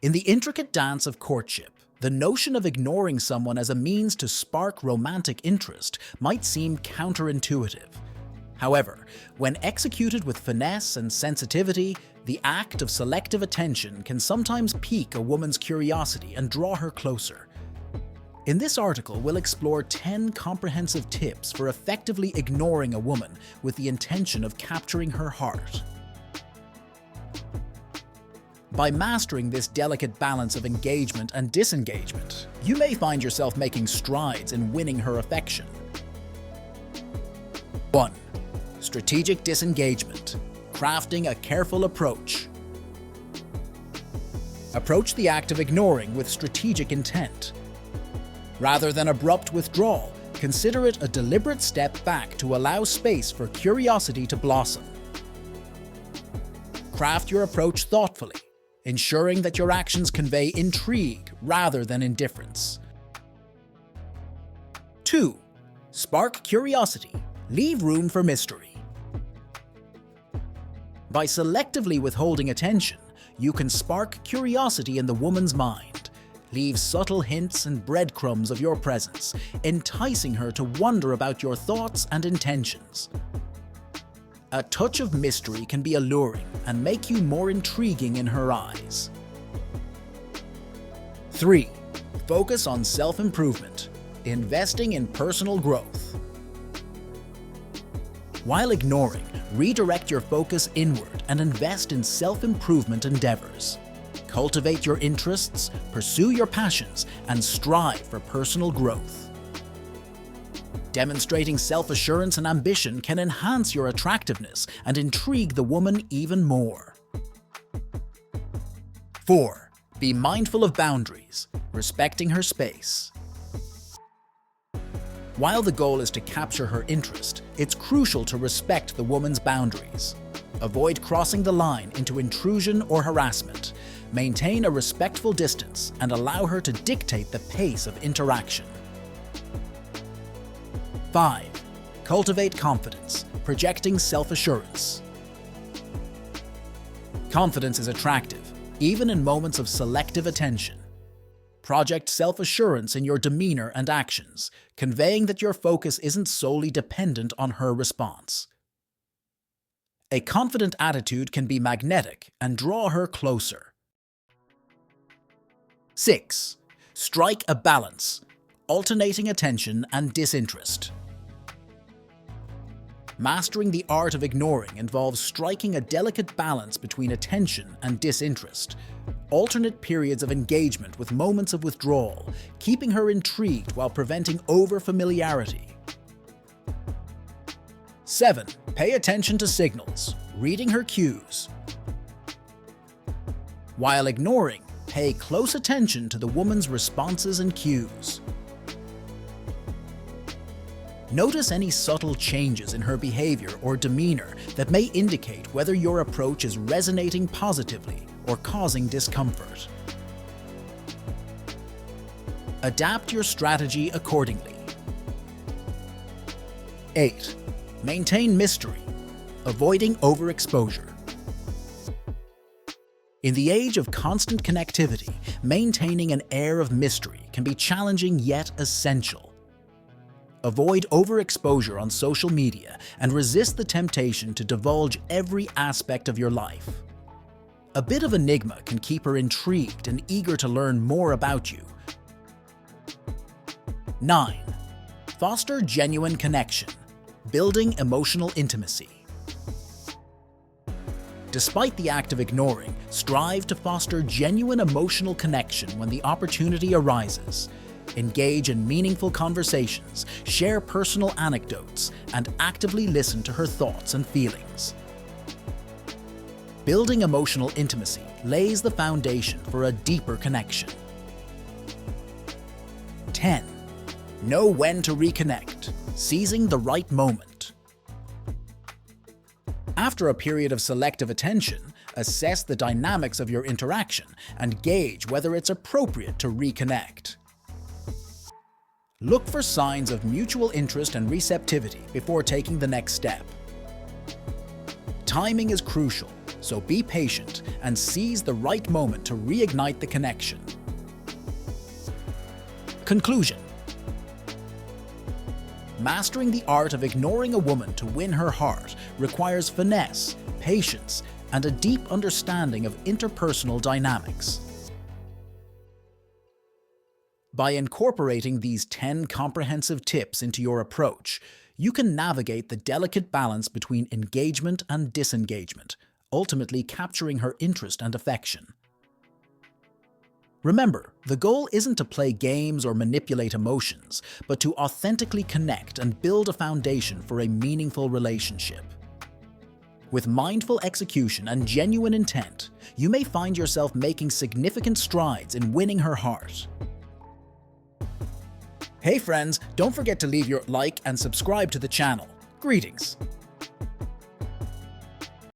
In the intricate dance of courtship, the notion of ignoring someone as a means to spark romantic interest might seem counterintuitive. However, when executed with finesse and sensitivity, the act of selective attention can sometimes pique a woman's curiosity and draw her closer. In this article, we'll explore 10 comprehensive tips for effectively ignoring a woman with the intention of capturing her heart. By mastering this delicate balance of engagement and disengagement, you may find yourself making strides in winning her affection. 1. Strategic disengagement. Crafting a careful approach. Approach the act of ignoring with strategic intent. Rather than abrupt withdrawal, consider it a deliberate step back to allow space for curiosity to blossom. Craft your approach thoughtfully, ensuring that your actions convey intrigue rather than indifference. 2. Spark curiosity. Leave room for mystery. By selectively withholding attention, you can spark curiosity in the woman's mind. Leave subtle hints and breadcrumbs of your presence, enticing her to wonder about your thoughts and intentions. A touch of mystery can be alluring and make you more intriguing in her eyes. 3. Focus on self-improvement. Investing in personal growth. While ignoring, redirect your focus inward and invest in self-improvement endeavors. Cultivate your interests, pursue your passions, and strive for personal growth. Demonstrating self-assurance and ambition can enhance your attractiveness and intrigue the woman even more. 4. Be mindful of boundaries, respecting her space. While the goal is to capture her interest, it's crucial to respect the woman's boundaries. Avoid crossing the line into intrusion or harassment. Maintain a respectful distance and allow her to dictate the pace of interaction. 5. Cultivate confidence, projecting self-assurance. Confidence is attractive, even in moments of selective attention. Project self-assurance in your demeanor and actions, conveying that your focus isn't solely dependent on her response. A confident attitude can be magnetic and draw her closer. 6. Strike a balance, alternating attention and disinterest. Mastering the art of ignoring involves striking a delicate balance between attention and disinterest. Alternate periods of engagement with moments of withdrawal, keeping her intrigued while preventing over-familiarity. 7. Pay attention to signals, reading her cues. While ignoring, pay close attention to the woman's responses and cues. Notice any subtle changes in her behavior or demeanor that may indicate whether your approach is resonating positively or causing discomfort. Adapt your strategy accordingly. 8. Maintain mystery, avoiding overexposure. In the age of constant connectivity, maintaining an air of mystery can be challenging yet essential. Avoid overexposure on social media and resist the temptation to divulge every aspect of your life. A bit of enigma can keep her intrigued and eager to learn more about you. 9. Foster genuine connection, building emotional intimacy. Despite the act of ignoring, strive to foster genuine emotional connection when the opportunity arises. Engage in meaningful conversations, share personal anecdotes, and actively listen to her thoughts and feelings. Building emotional intimacy lays the foundation for a deeper connection. 10. Know when to reconnect, seizing the right moment. After a period of selective attention, assess the dynamics of your interaction and gauge whether it's appropriate to reconnect. Look for signs of mutual interest and receptivity before taking the next step. Timing is crucial. so be patient and seize the right moment to reignite the connection. Conclusion. Mastering the art of ignoring a woman to win her heart requires finesse, patience, and a deep understanding of interpersonal dynamics. By incorporating these 10 comprehensive tips into your approach, you can navigate the delicate balance between engagement and disengagement, ultimately capturing her interest and affection. Remember, the goal isn't to play games or manipulate emotions, but to authentically connect and build a foundation for a meaningful relationship. With mindful execution and genuine intent, you may find yourself making significant strides in winning her heart. Hey friends, don't forget to leave your like and subscribe to the channel. Greetings!